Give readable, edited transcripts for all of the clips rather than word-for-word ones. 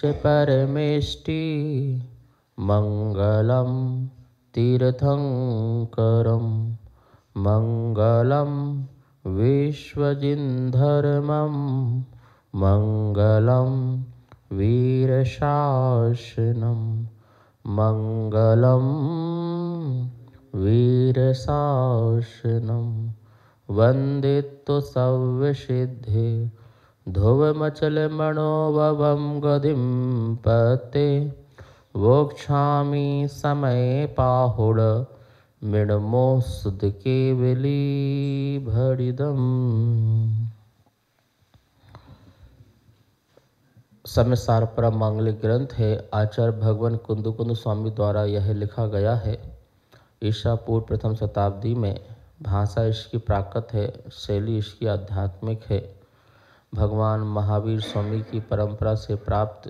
च परमेष्टि मङ्गलं तीर्थङ्करं मङ्गलं विश्वजिन्धर्मं मङ्गलं वीरशासनं मङ्गलं वीरशासनं वन्दे तु सव्यसिद्धे ध्रुवमचलमणोभवं गतिं पते वोक्षामि समये पाहुड मृण्मोऽस्तु केवली भरिदम्। समय-सार परम मांगलिक ग्रंथ है। आचार्य भगवान कुंदकुंद स्वामी द्वारा यह लिखा गया है। ईसा पूर्व प्रथम शताब्दी में। भाषा इसकी प्राकृत है, शैली इसकी आध्यात्मिक है। भगवान महावीर स्वामी की परंपरा से प्राप्त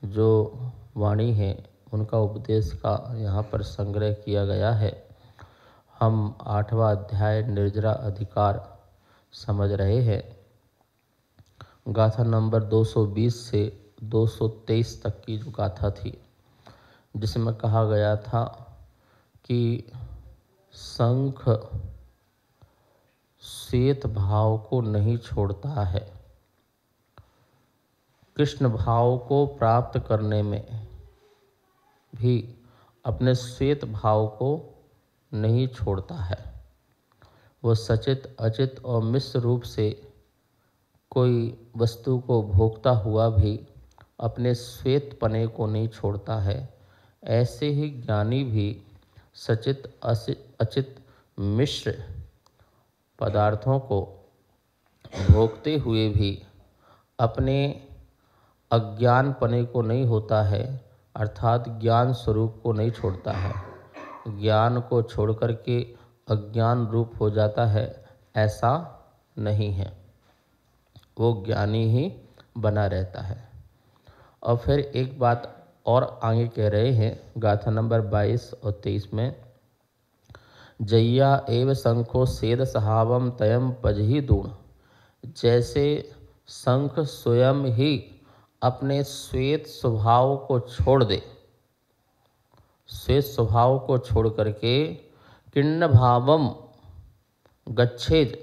जो वाणी है उनका उपदेश का यहाँ पर संग्रह किया गया है। हम 8वां अध्याय निर्जरा अधिकार समझ रहे हैं। गाथा नंबर 220 से 223 तक की जो गाथा थी, जिसमें कहा गया था कि शंख श्वेत भाव को नहीं छोड़ता है। कृष्ण भाव को प्राप्त करने में भी अपने श्वेत भाव को नहीं छोड़ता है। वो सचित अचित और मिश्र रूप से कोई वस्तु को भोगता हुआ भी अपने श्वेत पने को नहीं छोड़ता है। ऐसे ही ज्ञानी भी सचित अचित मिश्र पदार्थों को भोगते हुए भी अपने अज्ञान पने को नहीं होता है, अर्थात ज्ञान स्वरूप को नहीं छोड़ता है। ज्ञान को छोड़ करके अज्ञान रूप हो जाता है, ऐसा नहीं है। वो ज्ञानी ही बना रहता है। और फिर एक बात और आगे कह रहे हैं गाथा नंबर 22 और 23 में, जय्या एव शंखो सेद सहावम तयम पजही दूण। जैसे शंख स्वयं ही अपने श्वेत स्वभाव को छोड़ दे, श्वेत स्वभाव को छोड़ करके किन्न भावम गच्छेद,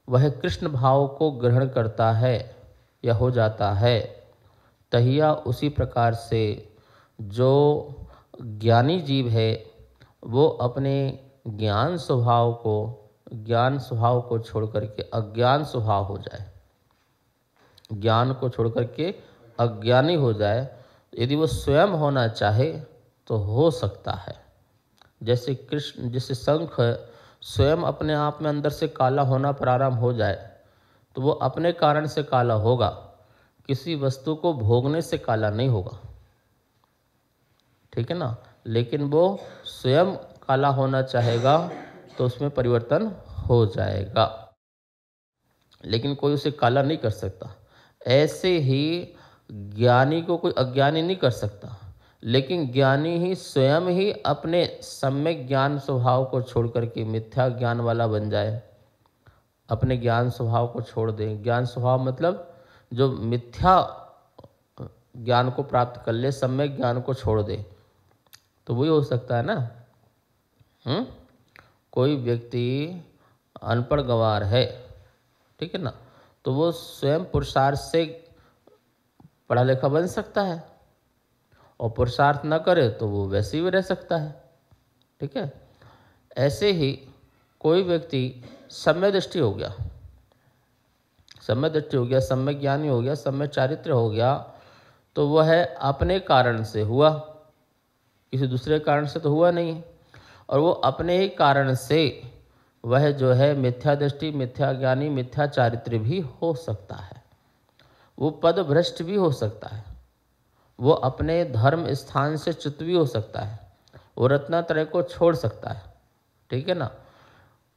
वह कृष्ण भाव को ग्रहण करता है या हो जाता है। तहिया उसी प्रकार से जो ज्ञानी जीव है वो अपने ज्ञान स्वभाव को छोड़ करके अज्ञान स्वभाव हो जाए, ज्ञान को छोड़ करके अज्ञानी हो जाए। यदि वो स्वयं होना चाहे तो हो सकता है। जैसे शंख स्वयं अपने आप में अंदर से काला होना प्रारंभ हो जाए तो वो अपने कारण से काला होगा, किसी वस्तु को भोगने से काला नहीं होगा, ठीक है ना। लेकिन वो स्वयं काला होना चाहेगा तो उसमें परिवर्तन हो जाएगा, लेकिन कोई उसे काला नहीं कर सकता। ऐसे ही ज्ञानी को कोई अज्ञानी नहीं कर सकता, लेकिन ज्ञानी ही स्वयं ही अपने सम्यक ज्ञान स्वभाव को छोड़ करके मिथ्या ज्ञान वाला बन जाए। अपने ज्ञान स्वभाव को छोड़ दें। ज्ञान स्वभाव मतलब जो मिथ्या ज्ञान को प्राप्त कर ले, सम्यक ज्ञान को छोड़ दे, तो वही हो सकता है ना। कोई व्यक्ति अनपढ़ गंवार है, ठीक है ना, तो वो स्वयं पुरुषार्थ से पढ़ा लिखा बन सकता है, और पुरुषार्थ न करे तो वो वैसे ही रह सकता है, ठीक है। ऐसे ही कोई व्यक्ति सम्यक दृष्टि हो गया, सम्यक ज्ञानी हो गया, सम्यक चारित्र हो गया, तो वह है अपने कारण से हुआ, किसी दूसरे कारण से तो हुआ नहीं। और वो अपने ही कारण से वह जो है मिथ्या दृष्टि, मिथ्या ज्ञानी, मिथ्या चारित्र भी हो सकता है। वो पद भ्रष्ट भी हो सकता है, वो अपने धर्म स्थान से च्युत भी हो सकता है, वो रत्नात्रय को छोड़ सकता है, ठीक है ना।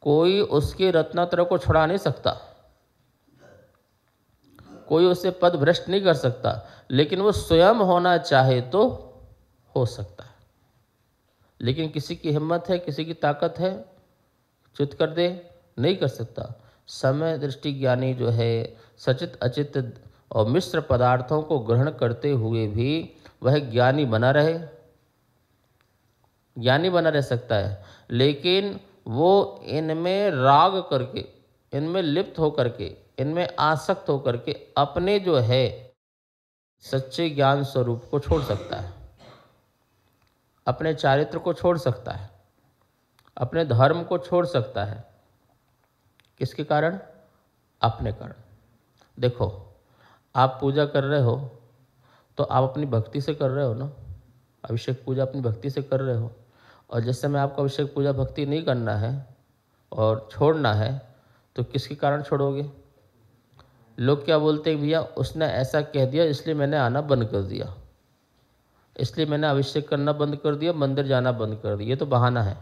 कोई उसके रत्नात्रय को छुड़ा नहीं सकता, कोई उसे पद भ्रष्ट नहीं कर सकता, लेकिन वो स्वयं होना चाहे तो हो सकता है। लेकिन किसी की हिम्मत है, किसी की ताकत है, च्युत कर दे, नहीं कर सकता। समय दृष्टि ज्ञानी जो है सचित अचित और मिश्र पदार्थों को ग्रहण करते हुए भी वह ज्ञानी बना रहे, ज्ञानी बना रह सकता है, लेकिन वो इनमें राग करके, इनमें लिप्त होकर के, इनमें आसक्त होकर के अपने जो है सच्चे ज्ञान स्वरूप को छोड़ सकता है, अपने चारित्र को छोड़ सकता है, अपने धर्म को छोड़ सकता है। किसके कारण? अपने कारण। देखो, आप पूजा कर रहे हो तो आप अपनी भक्ति से कर रहे हो ना, अभिषेक पूजा अपनी भक्ति से कर रहे हो। और जिस समय आपको अभिषेक पूजा भक्ति नहीं करना है और छोड़ना है तो किसके कारण छोड़ोगे? लोग क्या बोलते हैं, भैया उसने ऐसा कह दिया इसलिए मैंने आना बंद कर दिया, इसलिए मैंने अभिषेक करना बंद कर दिया, मंदिर जाना बंद कर दिया। ये तो बहाना है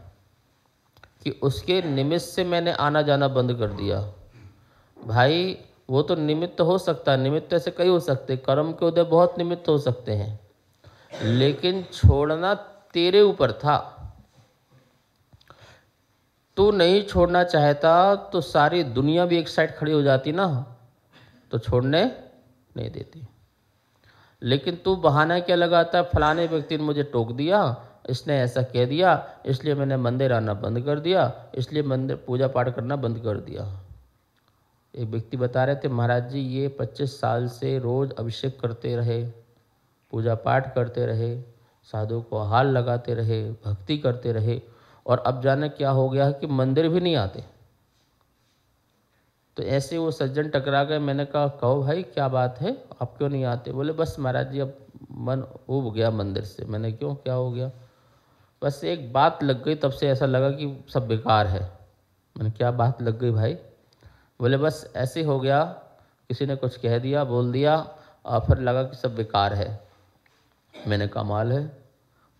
कि उसके निमित्त से मैंने आना जाना बंद कर दिया। भाई वो तो निमित्त हो सकता है, निमित्त ऐसे कई हो सकते, कर्म के उदय बहुत निमित्त हो सकते हैं, लेकिन छोड़ना तेरे ऊपर था। तू नहीं छोड़ना चाहता तो सारी दुनिया भी एक साइड खड़ी हो जाती ना, तो छोड़ने नहीं देती। लेकिन तू बहाना क्या लगाता है, फलाने व्यक्ति ने मुझे टोक दिया, इसने ऐसा कह दिया इसलिए मैंने मंदिर आना बंद कर दिया, इसलिए मंदिर पूजा पाठ करना बंद कर दिया। एक व्यक्ति बता रहे थे, महाराज जी ये 25 साल से रोज़ अभिषेक करते रहे, पूजा पाठ करते रहे, साधु को हाल लगाते रहे, भक्ति करते रहे, और अब जाने क्या हो गया है कि मंदिर भी नहीं आते। तो ऐसे वो सज्जन टकरा गए। मैंने कहा कहो भाई क्या बात है, आप क्यों नहीं आते? बोले बस महाराज जी अब मन उब गया मंदिर से। मैंने क्यों, क्या हो गया? बस एक बात लग गई, तब से ऐसा लगा कि सब बेकार है। मैंने क्या बात लग गई भाई? बोले बस ऐसे हो गया, किसी ने कुछ कह दिया, बोल दिया, और फिर लगा कि सब बेकार है। मैंने कमाल है,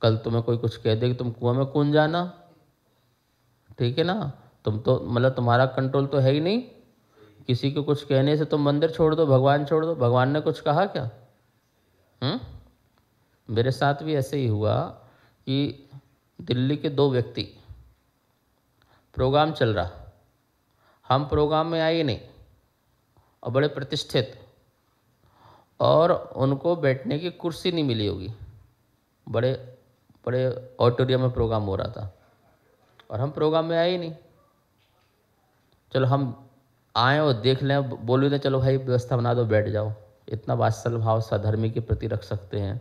कल तुम्हें कोई कुछ कह दे कि तुम कुआं में कूद जाना, ठीक है ना? तुम तो मतलब तुम्हारा कंट्रोल तो है ही नहीं, किसी को कुछ कहने से तुम मंदिर छोड़ दो, भगवान छोड़ दो। भगवान ने कुछ कहा क्या? मेरे साथ भी ऐसे ही हुआ कि दिल्ली के 2 व्यक्ति, प्रोग्राम चल रहा, हम प्रोग्राम में आए नहीं, और बड़े प्रतिष्ठित, और उनको बैठने की कुर्सी नहीं मिली होगी, बड़े बड़े ऑडिटोरियम में प्रोग्राम हो रहा था, और हम प्रोग्राम में आए ही नहीं। चलो हम आए और देख लें, बोले तो चलो भाई व्यवस्था बना दो, बैठ जाओ, इतना वात्सल भाव सधर्मी के प्रति रख सकते हैं।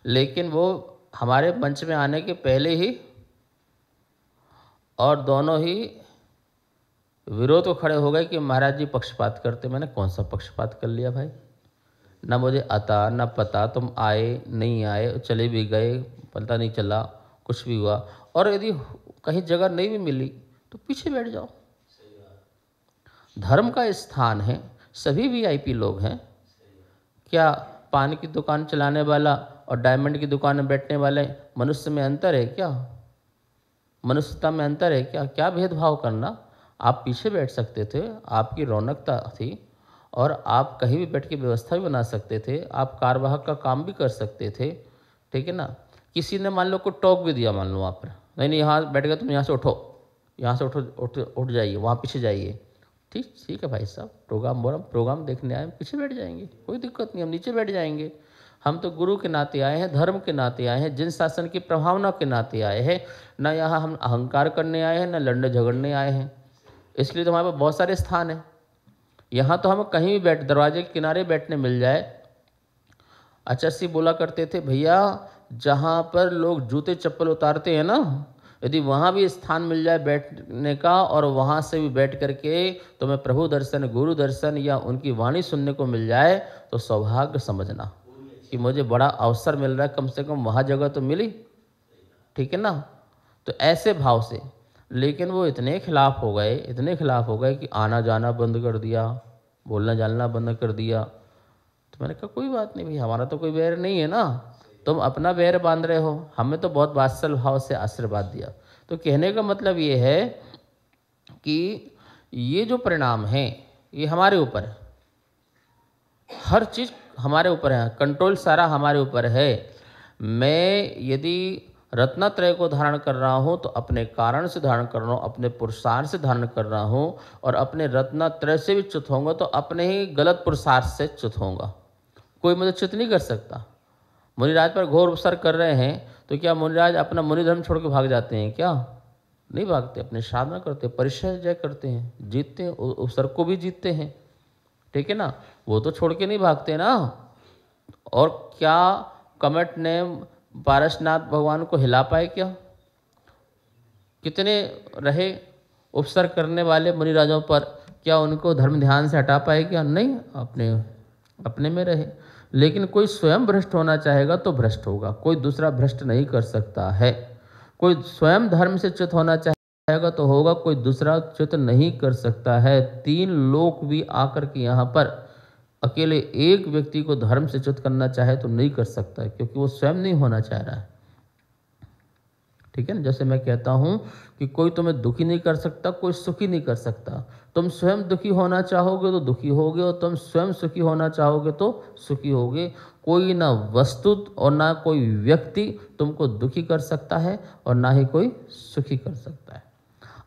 लेकिन वो हमारे मंच में आने के पहले ही, और दोनों ही विरोध को खड़े हो गए कि महाराज जी पक्षपात करते। मैंने कौन सा पक्षपात कर लिया भाई? ना मुझे आता ना पता, तुम आए नहीं आए, चले भी गए, पता नहीं चला, कुछ भी हुआ। और यदि कहीं जगह नहीं भी मिली तो पीछे बैठ जाओ। धर्म का स्थान है, सभी वीआईपी लोग हैं। क्या पान की दुकान चलाने वाला और डायमंड की दुकान में बैठने वाले मनुष्य में अंतर है क्या? मनुष्यता में अंतर है क्या? क्या भेदभाव करना? आप पीछे बैठ सकते थे, आपकी रौनकता थी, और आप कहीं भी बैठ के व्यवस्था भी बना सकते थे, आप कार्यवाहक का काम भी कर सकते थे, ठीक है ना? किसी ने मान लो को टोक भी दिया, मान लो वहाँ पर, नहीं यहाँ बैठ गए तुम, यहाँ से उठो, यहाँ से उठ जाइए, वहाँ पीछे जाइए। ठीक है भाई साहब, प्रोग्राम देखने आए, पीछे बैठ जाएंगे, कोई दिक्कत नहीं, हम नीचे बैठ जाएंगे। हम तो गुरु के नाते आए हैं, धर्म के नाते आए हैं, जिन शासन की प्रभावना के नाते आए हैं। ना यहाँ हम अहंकार करने आए हैं, ना लड़ने झगड़ने आए हैं। इसलिए तो हमारे पास बहुत सारे स्थान हैं। यहाँ तो हम कहीं भी बैठ, दरवाजे के किनारे बैठने मिल जाए। आचार्य जी बोला करते थे, भैया जहाँ पर लोग जूते चप्पल उतारते हैं ना, यदि वहाँ भी स्थान मिल जाए बैठने का, और वहाँ से भी बैठ करके तुम्हें प्रभु दर्शन, गुरु दर्शन या उनकी वाणी सुनने को मिल जाए, तो सौभाग्य समझना कि मुझे बड़ा अवसर मिल रहा है, कम से कम वहाँ जगह तो मिली, ठीक है ना? तो ऐसे भाव से। लेकिन वो इतने खिलाफ हो गए कि आना जाना बंद कर दिया, बोलना जानना बंद कर दिया। तो मैंने कहा कोई बात नहीं भाई, हमारा तो कोई बैर नहीं है ना, तुम अपना बैर बांध रहे हो, हमें तो बहुत वात्सल भाव से आशीर्वाद दिया। तो कहने का मतलब ये है कि ये जो परिणाम है ये हमारे ऊपर है, हर चीज़ हमारे ऊपर है, कंट्रोल सारा हमारे ऊपर है। मैं यदि रत्नत्रय को धारण कर रहा हूँ तो अपने कारण से धारण कर रहा हूँ, अपने पुरुषार्थ से धारण कर रहा हूँ, और अपने रत्नत्रय से भी च्युत होऊंगा तो अपने ही गलत पुरुषार्थ से च्युत होऊंगा। कोई मुझे च्युत नहीं कर सकता। मुनिराज पर घोर उपसर्ग कर रहे हैं तो क्या मुनिराज अपना मुनि धर्म छोड़ के भाग जाते हैं क्या? नहीं भागते, अपने साधना करते, परिचय करते हैं, जीतते हैं, उपसर्ग को भी जीतते हैं। ठीक है ना, वो तो छोड़ के नहीं भागते ना। और क्या कमट ने पारसनाथ भगवान को हिला पाए क्या? कितने रहे उपसर्ग करने वाले मुनिराजों पर, क्या उनको धर्म ध्यान से हटा पाए क्या? नहीं, अपने में रहे। लेकिन कोई स्वयं भ्रष्ट होना चाहेगा तो भ्रष्ट होगा, कोई दूसरा भ्रष्ट नहीं कर सकता है। कोई स्वयं धर्म से च्युत होना चाहेगा तो होगा, कोई दूसरा च्युत नहीं कर सकता है। 3 लोक भी आकर के यहाँ पर अकेले एक व्यक्ति को धर्म से च्युत करना चाहे तो नहीं कर सकता है, क्योंकि वो स्वयं नहीं होना चाह रहा है। ठीक है ना, जैसे मैं कहता हूँ कि कोई तुम्हें दुखी नहीं कर सकता, कोई सुखी नहीं कर सकता। तुम स्वयं दुखी होना चाहोगे तो दुखी होगे, और तुम स्वयं सुखी होना चाहोगे तो सुखी होगे। कोई ना वस्तु और ना कोई व्यक्ति तुमको दुखी कर सकता है और ना ही कोई सुखी कर सकता है।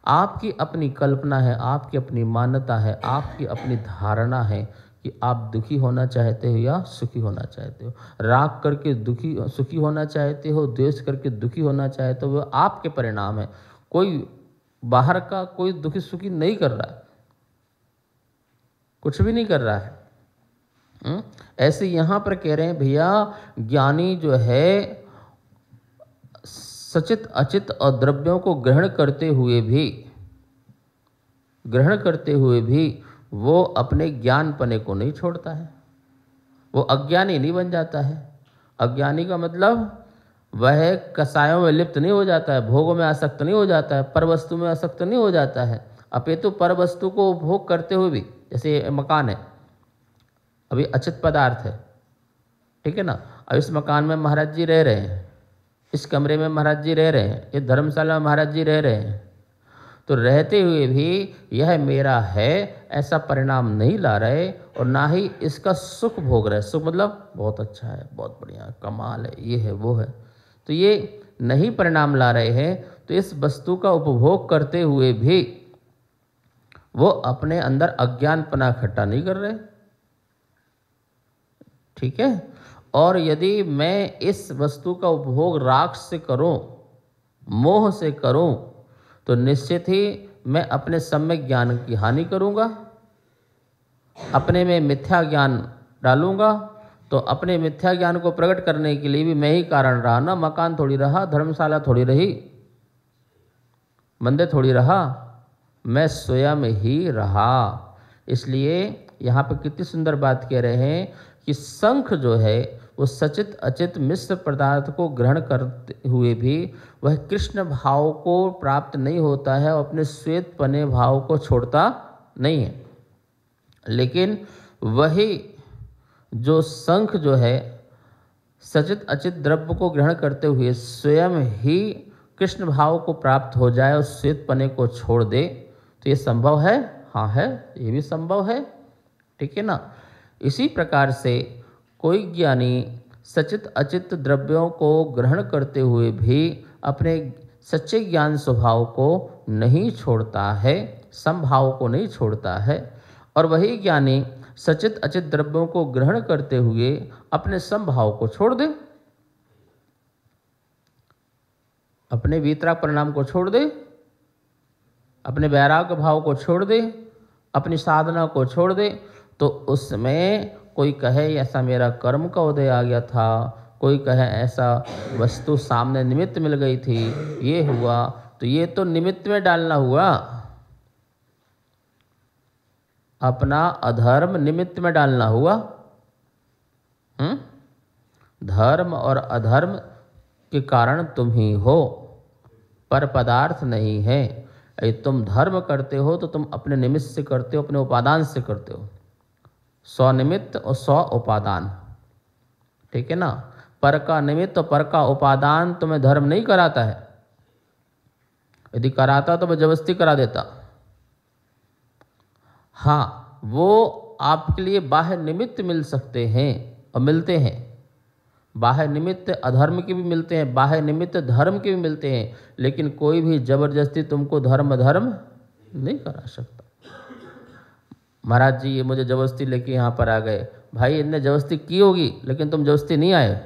आपकी अपनी कल्पना है, आपकी अपनी मान्यता है, आपकी अपनी धारणा है कि आप दुखी होना चाहते हो या सुखी होना चाहते हो, राग करके दुखी सुखी होना चाहते हो, द्वेष करके दुखी होना चाहते हो, वो आपके परिणाम है। कोई बाहर का कोई दुखी सुखी नहीं कर रहा है, कुछ भी नहीं कर रहा है। ऐसे यहाँ पर कह रहे हैं भैया, ज्ञानी जो है सचित अचित और द्रव्यों को ग्रहण करते हुए भी वो अपने ज्ञानपने को नहीं छोड़ता है, वो अज्ञानी नहीं बन जाता है। अज्ञानी का मतलब वह कसायों में लिप्त नहीं हो जाता है, भोगों में आसक्त नहीं हो जाता है, पर वस्तु में आसक्त नहीं हो जाता है, अपितु पर वस्तु को उपभोग करते हुए भी, जैसे मकान है, अभी अचित पदार्थ है, ठीक है ना। अब इस मकान में महाराज जी रह रहे हैं, इस कमरे में महाराज जी रह रहे हैं, इस धर्मशाला में महाराज जी रह रहे हैं, तो रहते हुए भी यह मेरा है ऐसा परिणाम नहीं ला रहे, और ना ही इसका सुख भोग रहे। सुख मतलब बहुत अच्छा है, बहुत बढ़िया, कमाल है, ये है वो है, तो ये नहीं परिणाम ला रहे हैं। तो इस वस्तु का उपभोग करते हुए भी वो अपने अंदर अज्ञानपना इकट्ठा नहीं कर रहे। ठीक है। और यदि मैं इस वस्तु का उपभोग राग से करूं, मोह से करूं, तो निश्चित ही मैं अपने सम्यक ज्ञान की हानि करूंगा, अपने में मिथ्या ज्ञान डालूंगा। तो अपने मिथ्या ज्ञान को प्रकट करने के लिए भी मैं ही कारण रहा ना, मकान थोड़ी रहा, धर्मशाला थोड़ी रही, मंदिर थोड़ी रहा, मैं स्वयं ही रहा। इसलिए यहाँ पर कितनी सुंदर बात कह रहे हैं कि शंख जो है वो सचित अचित मिश्र पदार्थ को ग्रहण करते हुए भी वह कृष्ण भाव को प्राप्त नहीं होता है और अपने श्वेत पने भाव को छोड़ता नहीं है। लेकिन वही जो शंख जो है सचित अचित द्रव्य को ग्रहण करते हुए स्वयं ही कृष्ण भाव को प्राप्त हो जाए और श्वेत पने को छोड़ दे, तो ये संभव है? हाँ है, ये भी संभव है। ठीक है ना। इसी प्रकार से कोई ज्ञानी सचित अचित द्रव्यों को ग्रहण करते हुए भी अपने सच्चे ज्ञान स्वभाव को नहीं छोड़ता है, समभाव को नहीं छोड़ता है, और वही ज्ञानी सचित अचित द्रव्यों को ग्रहण करते हुए अपने समभाव को छोड़ दे, अपने वीतराग परिणाम को छोड़ दे, अपने वैराग्य भाव को छोड़ दे, अपनी साधना को छोड़ दे, तो उसमें कोई कहे ऐसा मेरा कर्म का उदय आ गया था, कोई कहे ऐसा वस्तु सामने निमित्त मिल गई थी, ये हुआ, तो ये तो निमित्त में डालना हुआ, अपना अधर्म निमित्त में डालना हुआ। धर्म और अधर्म के कारण तुम ही हो, पर पदार्थ नहीं है। यदि तुम धर्म करते हो तो तुम अपने निमित्त से करते हो, अपने उपादान से करते हो, स्वनिमित्त और स्व उपादान। ठीक है ना। पर का निमित्त और पर का उपादान तुम्हें धर्म नहीं कराता है। यदि कराता तो मैं जबरदस्ती करा देता। हाँ, वो आपके लिए बाह्य निमित्त मिल सकते हैं और मिलते हैं, बाह्य निमित्त अधर्म के भी मिलते हैं, बाह्य निमित्त धर्म के भी मिलते हैं, लेकिन कोई भी जबरदस्ती तुमको धर्म नहीं करा सकता। महाराज जी ये मुझे जबरदस्ती लेके यहाँ पर आ गए, भाई इनने जबरदस्ती की होगी लेकिन तुम जबरदस्ती नहीं आए,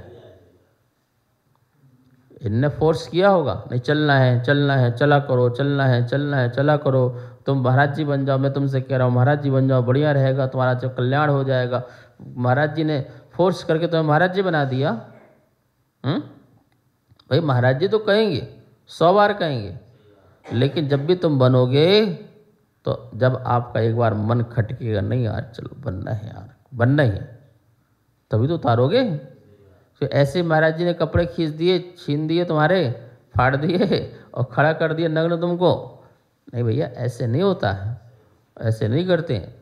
इनने फोर्स किया होगा, नहीं चलना है चलना है चला करो, चलना है चलना है चला करो, तुम महाराज जी बन जाओ, मैं तुमसे कह रहा हूँ महाराज जी बन जाओ, बढ़िया रहेगा, तुम्हारा जो कल्याण हो जाएगा। महाराज जी ने फोर्स करके तुम्हें महाराज जी बना दिया। भाई महाराज जी तो कहेंगे, 100 बार कहेंगे, लेकिन जब भी तुम बनोगे तो जब आपका एक बार मन खटकेगा, नहीं यार चलो बनना है यार, बनना ही है, तभी तो उतारोगे। तो ऐसे महाराज जी ने कपड़े खींच दिए, छीन दिए तुम्हारे, फाड़ दिए और खड़ा कर दिया नग्न तुमको, नहीं भैया ऐसे नहीं होता है, ऐसे नहीं करते हैं।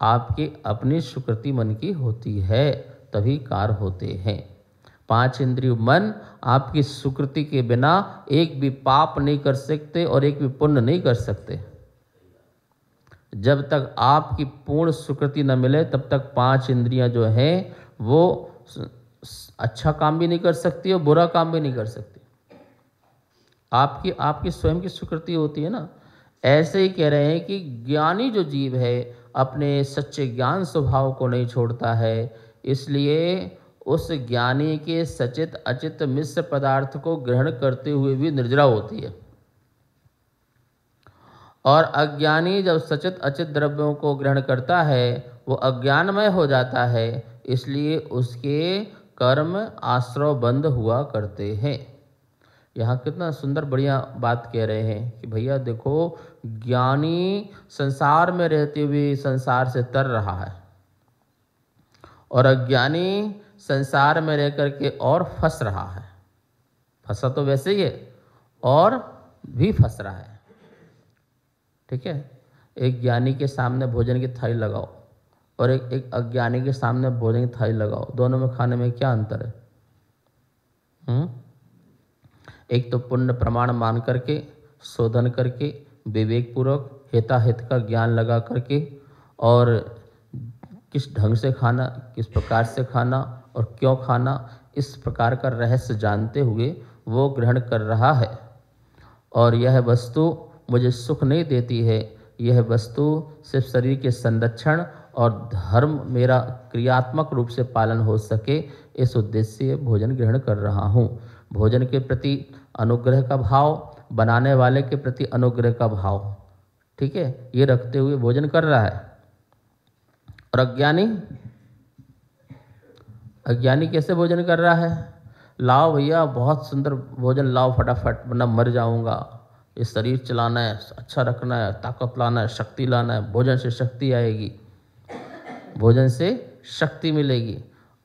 आपकी अपनी सुकृति मन की होती है तभी कार्य होते हैं। 5 इंद्रिय मन आपकी सुकृति के बिना एक भी पाप नहीं कर सकते और एक भी पुण्य नहीं कर सकते। जब तक आपकी पूर्ण सुकृति न मिले तब तक 5 इंद्रियां जो हैं वो अच्छा काम भी नहीं कर सकती और बुरा काम भी नहीं कर सकती। आपकी स्वयं की सुकृति होती है ना। ऐसे ही कह रहे हैं कि ज्ञानी जो जीव है अपने सच्चे ज्ञान स्वभाव को नहीं छोड़ता है, इसलिए उस ज्ञानी के सचित अचित मिश्र पदार्थ को ग्रहण करते हुए भी निर्जरा होती है। और अज्ञानी जब सचित अचित द्रव्यों को ग्रहण करता है वो अज्ञानमय हो जाता है, इसलिए उसके कर्म आश्रव बंद हुआ करते हैं। यहाँ कितना सुंदर बढ़िया बात कह रहे हैं कि भैया देखो, ज्ञानी संसार में रहते हुए संसार से तर रहा है और अज्ञानी संसार में रह करके और फंस रहा है। फंसा तो वैसे ही है और भी फंस रहा है। ठीक है, एक ज्ञानी के सामने भोजन की थाली लगाओ और एक अज्ञानी के सामने भोजन की थाली लगाओ, दोनों में खाने में क्या अंतर है? एक तो पुण्य प्रमाण मान करके, शोधन करके, विवेकपूर्वक हिताहित का ज्ञान लगा करके और किस ढंग से खाना, किस प्रकार से खाना और क्यों खाना, इस प्रकार का रहस्य जानते हुए वो ग्रहण कर रहा है। और यह वस्तु मुझे सुख नहीं देती है, यह वस्तु सिर्फ शरीर के संरक्षण और धर्म मेरा क्रियात्मक रूप से पालन हो सके, इस उद्देश्य से भोजन ग्रहण कर रहा हूँ। भोजन के प्रति अनुग्रह का भाव, बनाने वाले के प्रति अनुग्रह का भाव, ठीक है, ये रखते हुए भोजन कर रहा है। और अज्ञानी कैसे भोजन कर रहा है? लाओ भैया बहुत सुंदर भोजन लाओ फटाफट, वरना मर जाऊंगा, ये शरीर चलाना है, अच्छा रखना है, ताकत लाना है, शक्ति लाना है, भोजन से शक्ति आएगी, भोजन से शक्ति मिलेगी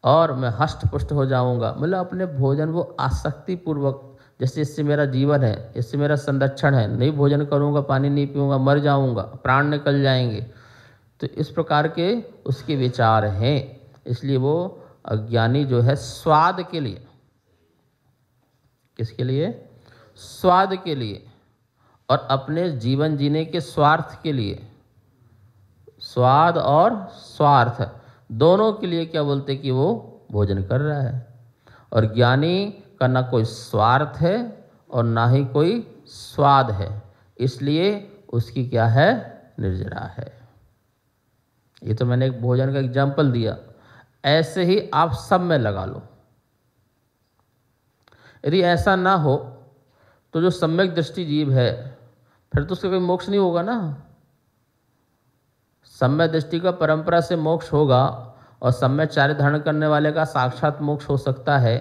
और मैं हष्ट पुष्ट हो जाऊंगा। मतलब अपने भोजन वो आसक्ति पूर्वक, जैसे इससे मेरा जीवन है, इससे मेरा संरक्षण है, नहीं भोजन करूंगा, पानी नहीं पीऊंगा, मर जाऊंगा, प्राण निकल जाएंगे। तो इस प्रकार के उसके विचार हैं। इसलिए वो अज्ञानी जो है स्वाद के लिए, किसके लिए? स्वाद के लिए और अपने जीवन जीने के स्वार्थ के लिए, स्वाद और स्वार्थ दोनों के लिए क्या बोलते कि वो भोजन कर रहा है। और ज्ञानी का ना कोई स्वार्थ है और ना ही कोई स्वाद है, इसलिए उसकी क्या है? निर्जरा है। ये तो मैंने एक भोजन का एग्जाम्पल दिया, ऐसे ही आप सब में लगा लो। यदि ऐसा ना हो तो जो सम्यक दृष्टि जीव है फिर तो उसका कोई मोक्ष नहीं होगा ना। सम्यक दृष्टि का परंपरा से मोक्ष होगा और सम्यक चार्य धारण करने वाले का साक्षात मोक्ष हो सकता है।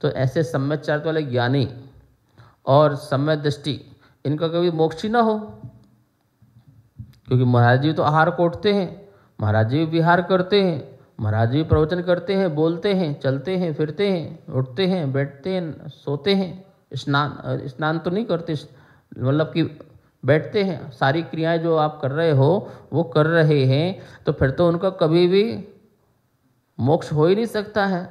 तो ऐसे सम्यक चार्य वाले ज्ञानी और सम्यक दृष्टि, इनका कभी मोक्ष ही ना हो, क्योंकि महाराज जी तो आहार कोटते हैं, महाराज जी भी विहार करते हैं, महाराज जी प्रवचन करते हैं, बोलते हैं, चलते हैं, फिरते हैं, उठते हैं, बैठते हैं, सोते हैं, स्नान तो नहीं करते, मतलब कि बैठते हैं, सारी क्रियाएं जो आप कर रहे हो वो कर रहे हैं, तो फिर तो उनका कभी भी मोक्ष हो ही नहीं सकता है।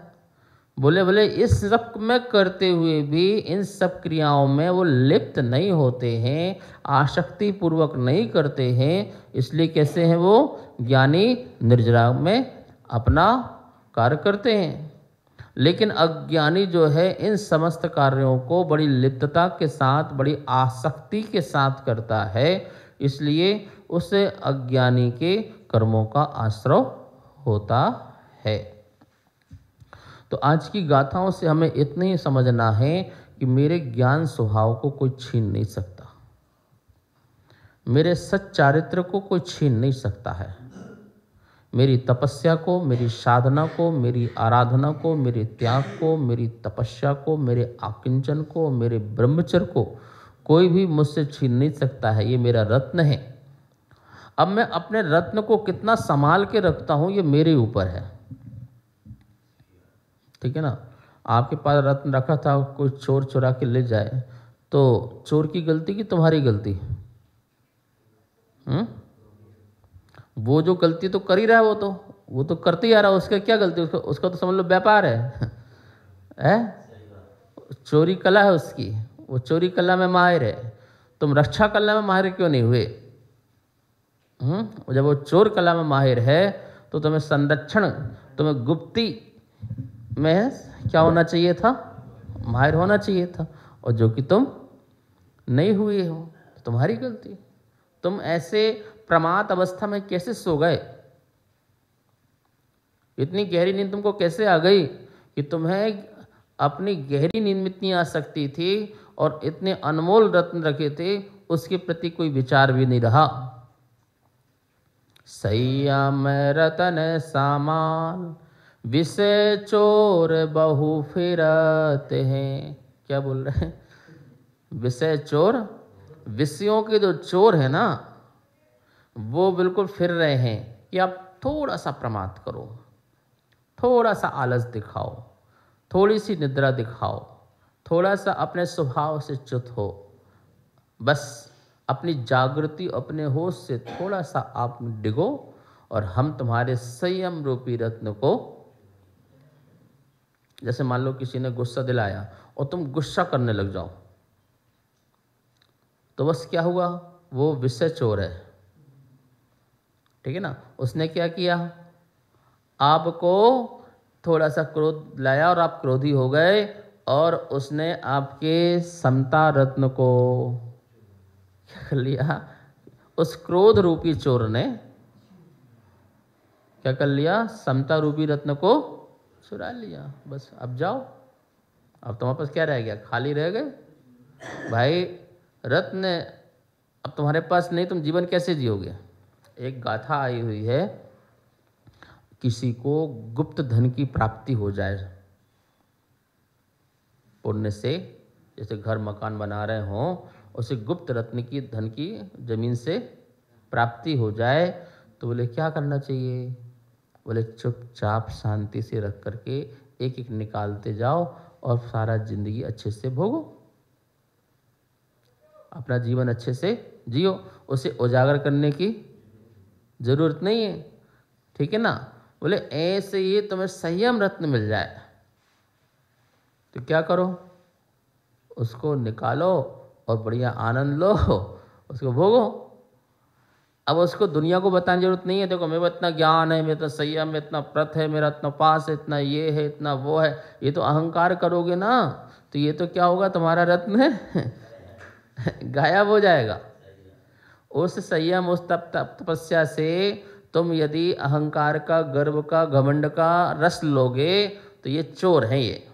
बोले इस सब में करते हुए भी इन सब क्रियाओं में वो लिप्त नहीं होते हैं, आसक्ति पूर्वक नहीं करते हैं, इसलिए कैसे हैं वो? ज्ञानी निर्जरा में अपना कार्य करते हैं। लेकिन अज्ञानी जो है इन समस्त कार्यों को बड़ी लिप्तता के साथ, बड़ी आसक्ति के साथ करता है, इसलिए उस अज्ञानी के कर्मों का आश्रय होता है। तो आज की गाथाओं से हमें इतना ही समझना है कि मेरे ज्ञान स्वभाव को कोई छीन नहीं सकता, मेरे सच्चारित्र को कोई छीन नहीं सकता है। मेरी तपस्या को, मेरी साधना को, मेरी आराधना को, मेरे त्याग को, मेरी तपस्या को, मेरे आकिंचन को, मेरे ब्रह्मचर्य को कोई भी मुझसे छीन नहीं सकता है। ये मेरा रत्न है। अब मैं अपने रत्न को कितना संभाल के रखता हूँ ये मेरे ऊपर है। ठीक है ना। आपके पास रत्न रखा था, कोई चोर चुरा के ले जाए तो चोर की गलती कि तुम्हारी गलती? वो जो गलती तो कर ही रहा है, वो तो करते ही आ रहा है, उसका क्या गलती? उसका तो समझ लो व्यापार है? चोरी कला है उसकी, वो चोरी कला में माहिर है। तुम रक्षा कला में माहिर क्यों नहीं हुए? जब वो चोर कला में माहिर है तो तुम्हें संरक्षण, तुम्हें गुप्ती में क्या होना चाहिए था? माहिर होना चाहिए था। और जो कि तुम नहीं हुए हो, तो तुम्हारी गलती। तुम ऐसे प्रमाद अवस्था में कैसे सो गए? इतनी गहरी नींद तुमको कैसे आ गई कि तुम्हें अपनी गहरी नींद में इतनी आसक्ति थी और इतने अनमोल रत्न रखे थे, उसके प्रति कोई विचार भी नहीं रहा। सैया में रतन सामान, विषय चोर बहु फिरते हैं। क्या बोल रहे हैं? विषय चोर, विषयों के जो चोर है ना, वो बिल्कुल फिर रहे हैं कि आप थोड़ा सा प्रमाद करो, थोड़ा सा आलस दिखाओ, थोड़ी सी निद्रा दिखाओ, थोड़ा सा अपने स्वभाव से च्युत हो, बस अपनी जागृति, अपने होश से थोड़ा सा आप डिगो और हम तुम्हारे संयम रूपी रत्न को, जैसे मान लो किसी ने गुस्सा दिलाया और तुम गुस्सा करने लग जाओ, तो बस क्या हुआ? वो विषय चोर है। ठीक है ना। उसने क्या किया? आपको थोड़ा सा क्रोध लाया और आप क्रोधी हो गए और उसने आपके समता रत्न को क्या कर लिया? उस क्रोध रूपी चोर ने क्या कर लिया? समता रूपी रत्न को चुरा लिया। बस अब जाओ, अब तुम्हारे पास क्या रह गया? खाली रह गए भाई। रत्न अब तुम्हारे पास नहीं, तुम जीवन कैसे जियोगे? एक गाथा आई हुई है, किसी को गुप्त धन की प्राप्ति हो जाए पुण्य से, जैसे घर मकान बना रहे हों, उसे गुप्त रत्न की, धन की, जमीन से प्राप्ति हो जाए, तो बोले क्या करना चाहिए? बोले चुपचाप शांति से रख करके एक एक निकालते जाओ और सारा जिंदगी अच्छे से भोगो, अपना जीवन अच्छे से जियो, उसे उजागर करने की जरूरत नहीं है। ठीक है ना। बोले ऐसे ही तुम्हें संयम रत्न मिल जाए तो क्या करो? उसको निकालो और बढ़िया आनंद लो, उसको भोगो। अब उसको दुनिया को बताने की जरूरत नहीं है, देखो मेरे इतना ज्ञान है, मेरा इतना संयम, मेरा इतना प्रत है, मेरा इतना पास है, इतना ये है, इतना वो है। ये तो अहंकार करोगे ना, तो ये तो क्या होगा? तुम्हारा रत्न है गायब हो जाएगा। उस संयम, उस तपस्या से तुम यदि अहंकार का, गर्व का, घमंड का रस लोगे तो ये चोर है। ये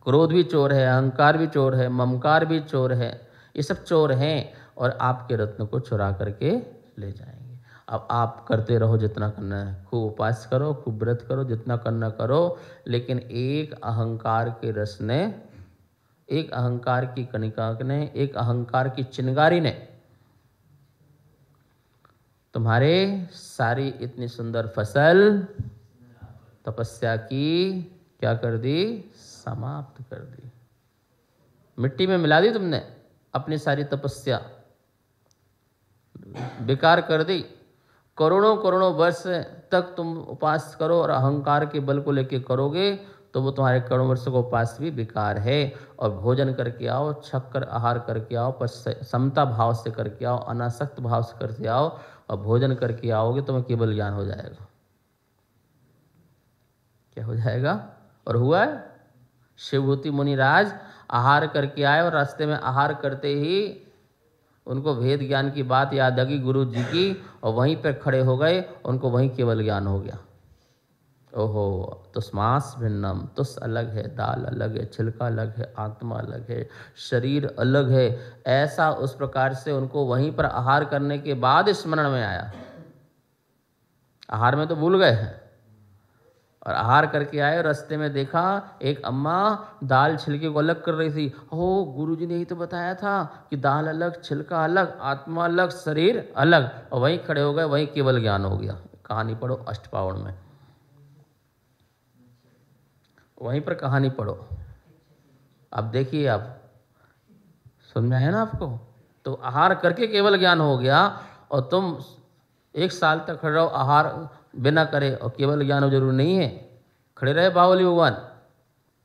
क्रोध भी चोर है, अहंकार भी चोर है, ममकार भी चोर है, ये सब चोर हैं और आपके रत्न को चुरा करके ले जाएंगे। अब आप करते रहो जितना करना है, खूब उपास करो, खूब व्रत करो, जितना करना करो, लेकिन एक अहंकार के रस ने, एक अहंकार की कणिका ने, एक अहंकार की चिंगारी ने तुम्हारे सारी इतनी सुंदर फसल तपस्या की क्या कर दी? समाप्त कर दी। मिट्टी में मिला दी तुमने अपनी सारी तपस्या, बेकार कर दी। करोड़ों करोड़ों वर्ष तक तुम उपास करो और अहंकार के बल को लेके करोगे तो वो तुम्हारे करोड़ों वर्ष का उपास भी बेकार है। और भोजन करके आओ, छक्कर आहार करके आओ, पर समता भाव से करके आओ, अनासक्त भाव से करके आओ, और भोजन करके आओगे तो तुम्हें केवल ज्ञान हो जाएगा। क्या हो जाएगा? और हुआ। शिवभूति मुनिराज आहार करके आए और रास्ते में आहार करते ही उनको भेद ज्ञान की बात याद आ गई गुरु जी की, और वहीं पर खड़े हो गए, उनको वहीं केवल ज्ञान हो गया। ओहो, तुस्मास भिन्नम, तुस अलग है, दाल अलग है, छिलका अलग है, आत्मा अलग है, शरीर अलग है। ऐसा उस प्रकार से उनको वहीं पर आहार करने के बाद स्मरण में आया। आहार में तो भूल गए हैं, और आहार करके आए, रास्ते में देखा एक अम्मा दाल छिलके को अलग कर रही थी। ओ, गुरुजी ने यही तो बताया था कि दाल अलग, छिलका अलग, आत्मा अलग, शरीर अलग, और वहीं खड़े हो गए, वहीं केवल ज्ञान हो गया। कहानी पढ़ो अष्टपावण में, वहीं पर कहानी पढ़ो। अब देखिए, आप समझ में आया ना आपको? तो आहार करके केवल ज्ञान हो गया, और तुम 1 साल तक खड़े रहो आहार बिना करे, और केवल ज्ञान हो जरूरी नहीं है। खड़े रहे बाहुबली भगवान।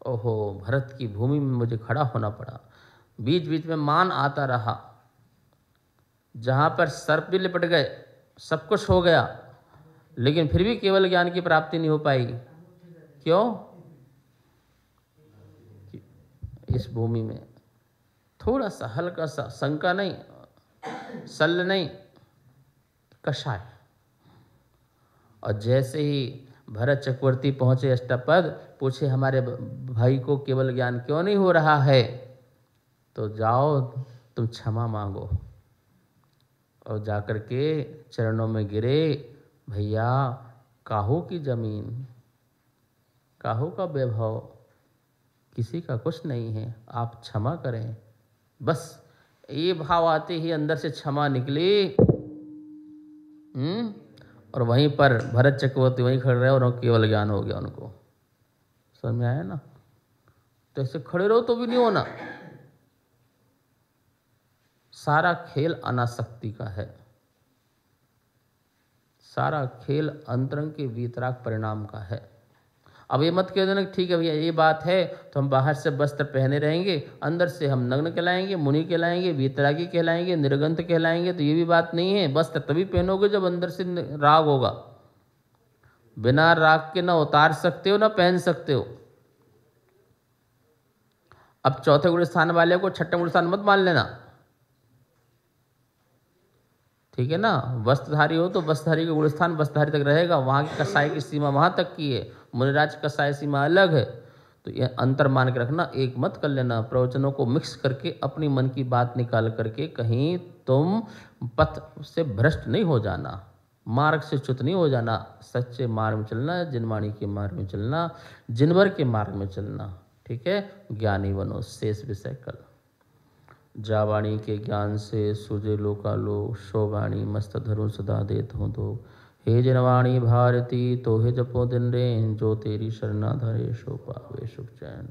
ओहो, भरत की भूमि में मुझे खड़ा होना पड़ा, बीच बीच में मान आता रहा, जहाँ पर सर्प भी लिपट गए, सब कुछ हो गया, लेकिन फिर भी केवल ज्ञान की प्राप्ति नहीं हो पाएगी। क्यों? इस भूमि में थोड़ा सा हल्का सा शंका नहीं, शल्य नहीं, कषाय। और जैसे ही भरत चक्रवर्ती पहुंचे अष्टपद, पूछे हमारे भाई को केवल ज्ञान क्यों नहीं हो रहा है? तो जाओ तुम क्षमा मांगो, और जाकर के चरणों में गिरे। भैया, काहू की जमीन, काहू का वैभव, किसी का कुछ नहीं है, आप क्षमा करें। बस ये भाव आते ही अंदर से क्षमा निकली। और वहीं पर भरत चक्रवर्ती वहीं खड़े रहे, और केवल ज्ञान हो गया उनको। समझ में आया ना? तो ऐसे खड़े रहो तो भी नहीं होना। सारा खेल अनासक्ति का है, सारा खेल अंतरंग के वीतराग परिणाम का है। अब ये मत कह देना ठीक है भैया ये बात है तो हम बाहर से वस्त्र पहने रहेंगे, अंदर से हम नग्न कहलाएंगे, मुनि कहलाएंगे, वीतरागी कहलाएंगे, निर्गंत कहलाएंगे। तो ये भी बात नहीं है। वस्त्र तभी पहनोगे जब अंदर से राग होगा। बिना राग के ना उतार सकते हो ना पहन सकते हो। अब चौथे गुण स्थान वाले को छठे गुण स्थान मत मान लेना, ठीक है ना? वस्त्रधारी हो तो वस्त्रधारी का गुण स्थान वस्त्रधारी तक रहेगा, वहाँ की कसाई की सीमा वहाँ तक की है, मुनिराज कसाई सीमा अलग है। तो ये अंतर मान के रखना, एक मत कर लेना। प्रवचनों को मिक्स करके अपनी मन की बात निकाल करके कहीं तुम पथ से भ्रष्ट नहीं हो जाना, मार्ग से च्युत नहीं हो जाना। सच्चे मार्ग में चलना, जिनवाणी के मार्ग में चलना, जिनवर के मार्ग में चलना, ठीक है? ज्ञानी बनो। शेष विषय कल। जावाणी के ज्ञान से सुजे लोकालोक, शोभाणी मस्त धरु सदा देत हूँ दो। हे जनवाणी भारती तो हे जपो दिन रे, जो तेरी शरणा धरे सो पावे सुख चैन।